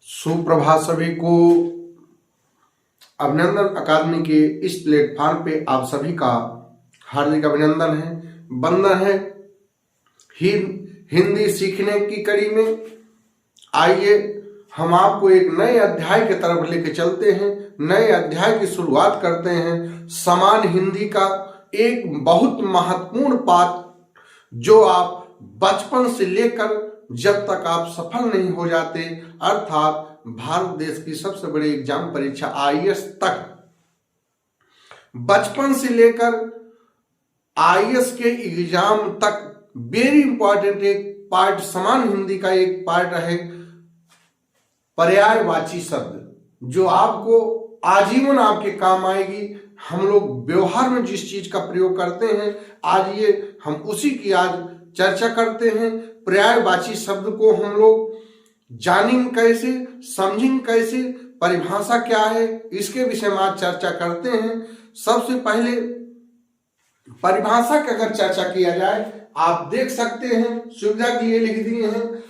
सुप्रभात सभी को। अभिनंदन अकादमी के इस प्लेटफॉर्म पे आप सभी का हार्दिक अभिनंदन है, वंदन है। हिंदी सीखने की कड़ी में आइए हम आपको एक नए अध्याय की तरफ लेके चलते हैं। नए अध्याय की शुरुआत करते हैं। समान हिंदी का एक बहुत महत्वपूर्ण पाठ जो आप बचपन से लेकर जब तक आप सफल नहीं हो जाते, अर्थात भारत देश की सबसे बड़ी एग्जाम परीक्षा आईएएस तक, बचपन से लेकर आईएएस के एग्जाम तक वेरी इंपॉर्टेंट एक पार्ट समान हिंदी का एक पार्ट है पर्यायवाची शब्द, जो आपको आजीवन आपके काम आएगी। हम लोग व्यवहार में जिस चीज का प्रयोग करते हैं, आज ये हम उसी की आज चर्चा करते हैं। पर्यायवाची शब्द को हम लोग जानेंगे कैसे, समझेंगे कैसे, परिभाषा क्या है, इसके विषय में आज चर्चा करते हैं। सबसे पहले परिभाषा की अगर चर्चा किया जाए, आप देख सकते हैं सुविधा के लिए लिख दिए हैं,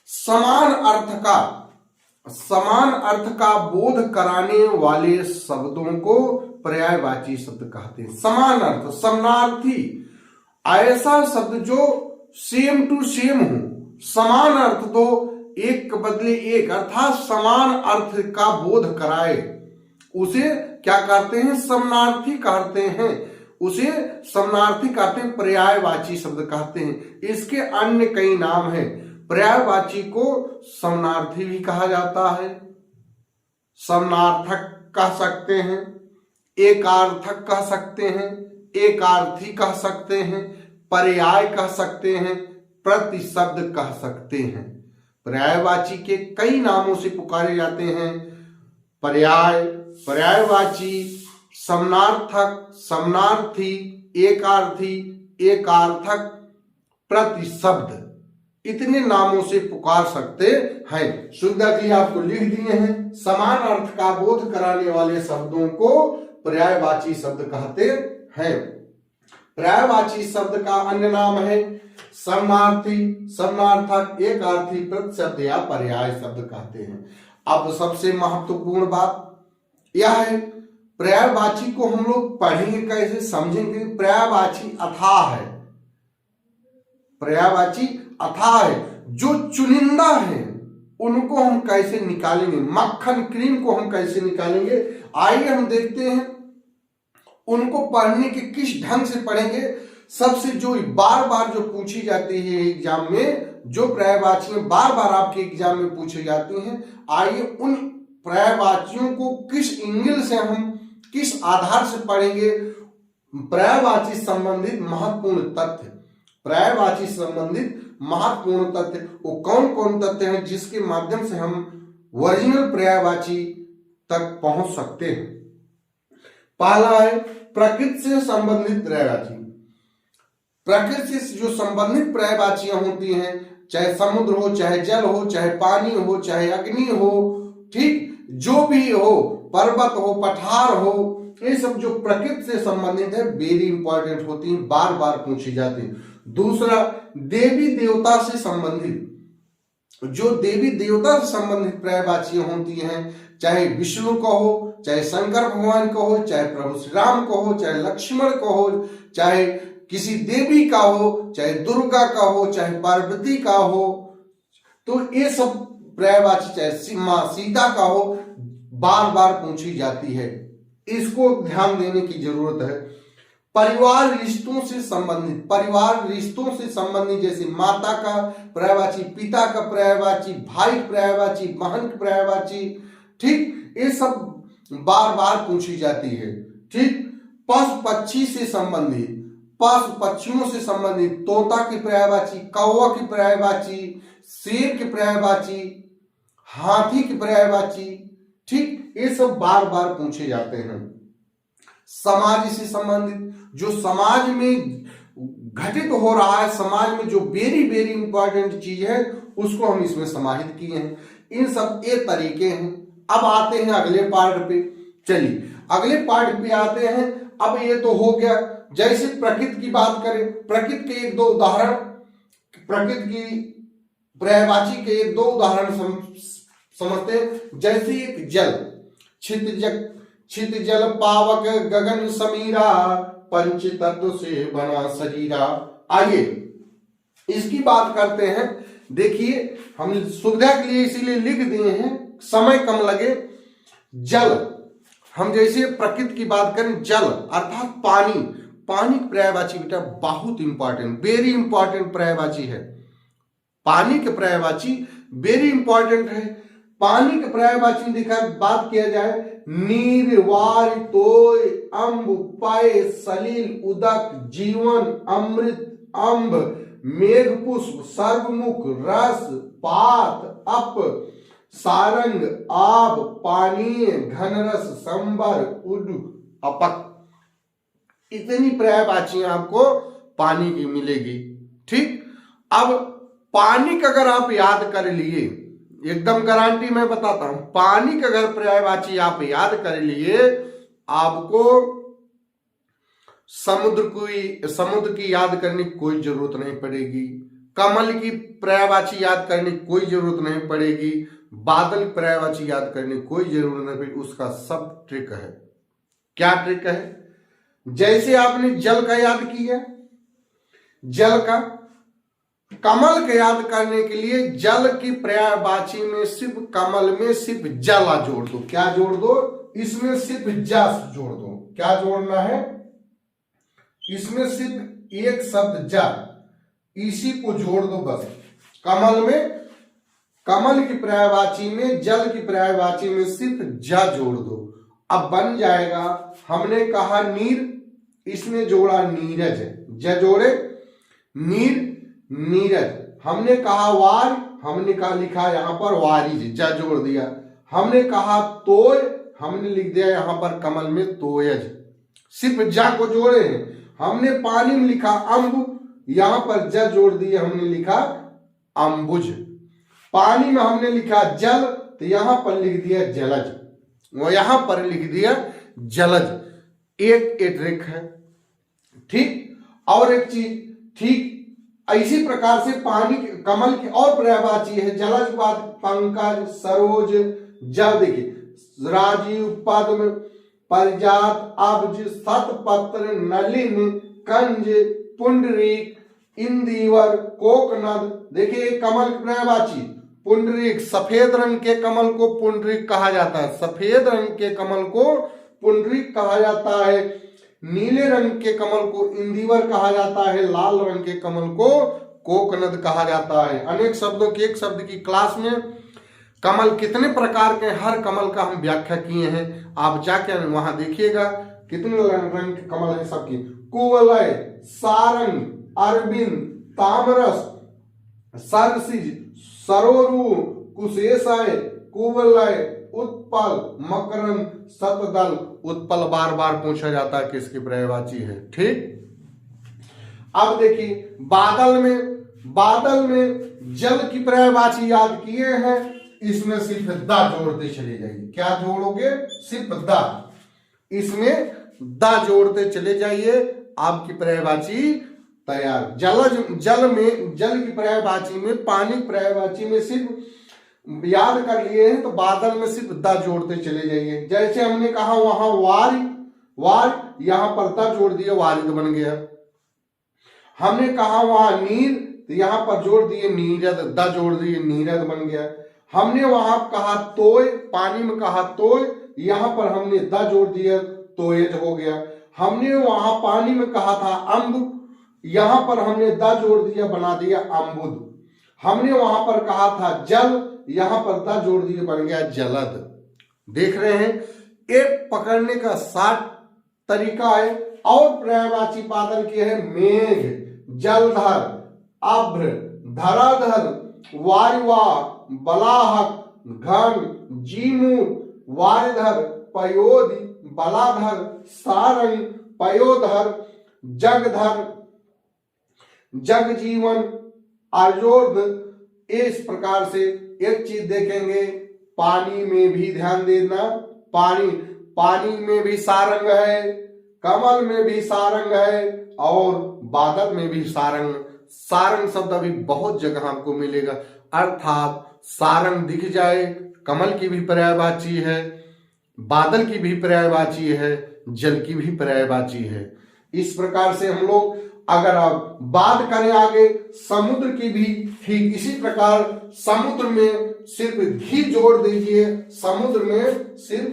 समान अर्थ का बोध कराने वाले शब्दों को पर्यायवाची शब्द कहते हैं। समान अर्थ, समानार्थी, ऐसा शब्द जो सेम टू सेम हो। समान अर्थ तो एक के बदले एक, अर्थात समान अर्थ का बोध कराए, उसे क्या कहते हैं? समानार्थी कहते हैं। उसे समानार्थी कहते हैं, पर्यायवाची शब्द कहते हैं। इसके अन्य कई नाम हैं। पर्यायवाची को समानार्थी भी कहा जाता है, समानार्थक कह सकते हैं, एकार्थक कह सकते हैं, एकार्थी कह सकते हैं, पर्याय कह सकते हैं, प्रतिशब्द कह सकते हैं। पर्यायवाची के कई नामों से पुकारे जाते हैं। पर्याय, पर्यायवाची, समानार्थक, समानार्थी, एकार्थी, एकार्थक, प्रतिशब्द, इतने नामों से पुकार सकते हैं। सुविधा के लिए आपको लिख दिए हैं, समान अर्थ का बोध कराने वाले शब्दों को पर्यायवाची शब्द कहते हैं। पर्यायवाची शब्द का अन्य नाम है समानार्थी, समानार्थक, एकार्थी, प्रतिशब्द या पर्याय शब्द कहते हैं। अब सबसे महत्वपूर्ण बात यह है, पर्यायवाची को हम लोग पढ़ेंगे कैसे, समझेंगे। पर्यायवाची अथाह है, पर्यायवाची अथाह है। जो चुनिंदा है उनको हम कैसे निकालेंगे, मक्खन क्रीम को हम कैसे निकालेंगे, आइए हम देखते हैं। उनको पढ़ने के किस ढंग से पढ़ेंगे। सबसे जो बार बार जो पूछी जाती है एग्जाम में, जो पर्यायवाचियां बार बार आपके एग्जाम में पूछी जाती हैं, आइए उन पर्यायवाचियों को किस एंगल से हम, किस आधार से पढ़ेंगे। पर्यायवाची संबंधित महत्वपूर्ण तथ्य, पर्यायवाची संबंधित महत्वपूर्ण तथ्य, वो कौन कौन तथ्य हैं जिसके माध्यम से हम ओरिजिनल पर्यायवाची तक पहुंच सकते हैं। पहला है प्रकृति से संबंधित पर्यायवाची। प्रकृति से जो संबंधित पर्यायवाचियां होती हैं, चाहे समुद्र हो, चाहे जल हो, चाहे पानी हो, चाहे अग्नि हो, ठीक, जो भी हो, पर्वत हो, पठार हो, ये सब जो प्रकृति से संबंधित है वेरी इंपॉर्टेंट होती है, बार बार पूछी जाती है। दूसरा, देवी देवता से संबंधित, जो देवी देवता से संबंधित पर्यायवाचियां होती हैं, चाहे विष्णु को हो, चाहे शंकर भगवान को हो, चाहे प्रभु श्री राम को हो, चाहे लक्ष्मण को हो, चाहे किसी देवी का हो, चाहे दुर्गा का हो, चाहे पार्वती का हो, तो ये सब पर्यायवाची, चाहे मां सीता का हो, बार बार पूछी जाती है। इसको ध्यान देने की जरूरत है। परिवार रिश्तों से संबंधित, परिवार रिश्तों से संबंधित, जैसे माता का पर्यायवाची, पिता का पर्यायवाची, भाई पर्यायवाची, बहन की पर्यायवाची, ठीक, ये सब बार बार पूछी जाती है। ठीक, पशु पक्षी से संबंधित, पशु पक्षियों से संबंधित, तोता की पर्यायवाची, कौवा की पर्यायवाची, शेर की पर्यायवाची, हाथी की पर्यायवाची, ठीक, ये सब बार बार पूछे जाते हैं। समाज से संबंधित, जो समाज में घटित हो रहा है, समाज में जो वेरी वेरी इंपॉर्टेंट चीज है, उसको हम इसमें समाहित किए हैं। इन सब ये तरीके हैं। अब आते हैं अगले पार्ट पे। चलिए अगले पार्ट पे आते हैं। अब ये तो हो गया, जैसे प्रकृति की बात करें, प्रकृति के एक दो उदाहरण, प्रकृति की पर्यायवाची के एक दो उदाहरण समझते हैं। जैसे एक जल, छित जल पावक गगन समीरा, पंच तत्व से बना शरीरा। आइए इसकी बात करते हैं। देखिए हम सुविधा के लिए इसीलिए लिख दिए हैं, समय कम लगे। जल, हम जैसे प्रकृति की बात करें, जल अर्थात पानी। पानी की पर्यायवाची बेटा बहुत इंपॉर्टेंट, वेरी इंपॉर्टेंट पर्यायवाची है। पानी के पर्यायवाची वेरी इंपॉर्टेंट है। पानी के पर्यायवाची देखा बात किया जाए, नीर, वार, तोय, अम्ब, पय, सलिल, उदक, जीवन, अमृत, अम्ब, मेघपुष्प, सर्वमुख, रस, पात, अप, सारंग, आब, पानीय, घनरस, संबर, उड, अपक। इतनी पर्यायवाचियां आपको पानी की मिलेगी। ठीक, अब पानी का अगर आप याद कर लिए, एकदम गारंटी मैं बताता हूं, पानी का अगर पर्यायवाची आप याद कर लिए, आपको समुद्र की याद करने की कोई जरूरत नहीं पड़ेगी, कमल की पर्यायवाची याद करने की कोई जरूरत नहीं पड़ेगी, बादल की पर्यायवाची याद करने की कोई जरूरत नहीं पड़ेगी। उसका सब ट्रिक है। क्या ट्रिक है? जैसे आपने जल का याद किया, जल का, कमल के याद करने के लिए जल की पर्यायवाची में सिर्फ, कमल में सिर्फ जला जोड़ दो। क्या जोड़ दो? इसमें सिर्फ जस जोड़ दो। क्या जोड़ना है? इसमें सिर्फ एक शब्द जा, इसी को जोड़ दो बस। कमल में, कमल की पर्यायवाची में, जल की पर्यायवाची में सिर्फ जा जोड़ दो। अब बन जाएगा, हमने कहा नीर, इसमें जोड़ा नीरज, ज जोड़े नीर, नीरज। हमने कहा वार, हमने कहा लिखा यहां पर वारिज, ज जोड़ दिया। हमने कहा तोय, हमने लिख दिया यहां पर कमल में तोयज, सिर्फ जा को जोड़े हैं। हमने पानी में लिखा अम्ब, यहां पर ज जोड़ दिए, हमने लिखा अम्बुज। पानी में हमने लिखा जल, तो यहां पर लिख दिया जलज, वो यहां पर लिख दिया जलज। एक ट्रिक है। ठीक, और एक चीज, ठीक इसी प्रकार से पानी, कमल की और पर्यायवाची है। जलज बाद पंकज, सरोज, जल। देखिए राजीव, पद्म, परिजात, अब्ज, शतपत्र, नलिन, कंज, पुंडरीक, इंदिवर, कोकनद। देखिए कमल की पर्यायवाची पुंडरीक, सफेद रंग के कमल को पुंडरीक कहा जाता है, सफेद रंग के कमल को पुंडरीक कहा जाता है। नीले रंग के कमल को इंदिवर कहा जाता है, लाल रंग के कमल को कोकनद कहा जाता है। अनेक शब्दों के एक शब्द की क्लास में कमल कितने प्रकार के, हर कमल का हम व्याख्या किए हैं। आप जाके वहां देखिएगा कितने रंग के कमल है सबकी। कुवलय, सारंग, अरविंद, तामरस, सरसिज, सरोरु, कुशेषय, कुवलय, उत्पल, मकरंद, शतदल। उत्पल बार बार पूछा जाता है किसकी पर्यायवाची है। ठीक, अब देखिए बादल में जल की पर्यायवाची याद किए हैं, इसमें सिर्फ दा जोड़ते चले जाइए। क्या जोड़ोगे? सिर्फ दा, इसमें दा जोड़ते चले जाइए, आपकी पर्यायवाची तैयार। जल की पर्यायवाची में, पानी की पर्यायवाची में सिर्फ याद कर लिए हैं, तो बादल में सिर्फ दा जोड़ते चले जाइए। जैसे हमने कहा वहां वार, यहां पर दा जोड़ दिया, वारिद बन गया। हमने कहा वहां नीर, तो यहां पर जोड़ दिए नीरद, दा जोड़ दिए, नीरद बन गया। हमने वहां कहा तोय, पानी में कहा तोय, यहां पर हमने दा जोड़ दिया, तोयज हो गया। हमने वहां पानी में कहा था अम्ब, यहां पर हमने दा जोड़ दिया, बना दिया अम्बुद। हमने वहां पर कहा था जल, यहां पर दा जोड़ दिए, बन गया जलद। देख रहे हैं, एक पकड़ने का 60 तरीका है। और पर्यायवाची बादल की है मेघ, जलधर, अभ्र, धराधर, वायुवा, बलाहक, घन, जीमूत, वारिधर, पयोधि, बलाधर, सारंग, पयोधर, जगधर, जगजीवन, आर्योर्ध। इस प्रकार से एक चीज देखेंगे, पानी में भी ध्यान देना, पानी में भी सारंग है, कमल में भी सारंग है, और बादल में भी सारंग शब्द अभी बहुत जगह आपको मिलेगा। अर्थात सारंग दिख जाए, कमल की भी पर्यायवाची है, बादल की भी पर्यायवाची है, जल की भी पर्यायवाची है। इस प्रकार से हम लोग अगर आप बात करें आगे समुद्र की भी, ठीक इसी प्रकार समुद्र में सिर्फ धी जोड़ दीजिए, समुद्र में सिर्फ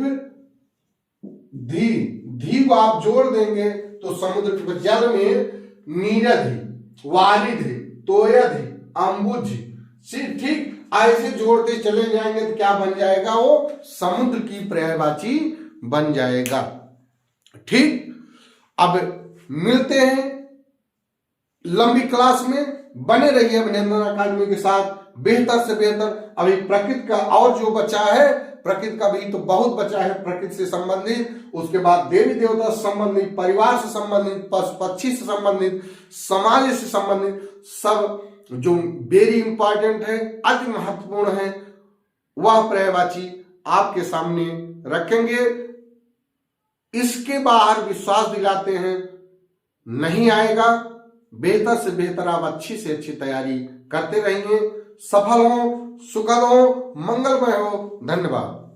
धी को आप जोड़ देंगे तो समुद्र, जल में नीरधि, वारिधि, तोयधि, अम्बुधि, सिर्फ ठीक ऐसे जोड़ते चले जाएंगे तो क्या बन जाएगा, वो समुद्र की पर्यायवाची बन जाएगा। ठीक, अब मिलते हैं लंबी क्लास में, बने रहिए अभिनंदन अकादमी के साथ, बेहतर से बेहतर। अभी प्रकृति का और जो बचा है, प्रकृति का भी तो बहुत बचा है, प्रकृति से संबंधित, उसके बाद देवी देवता से संबंधित, परिवार से संबंधित, पशु पक्षी से संबंधित, समाज से संबंधित, सब जो वेरी इंपॉर्टेंट है, अति महत्वपूर्ण है, वह पर्यायवाची आपके सामने रखेंगे। इसके बाहर विश्वास दिलाते हैं नहीं आएगा। बेहतर से बेहतर आप अच्छी से अच्छी तैयारी करते रहिए। सफल हो, सुखद हो, मंगलमय हो। धन्यवाद।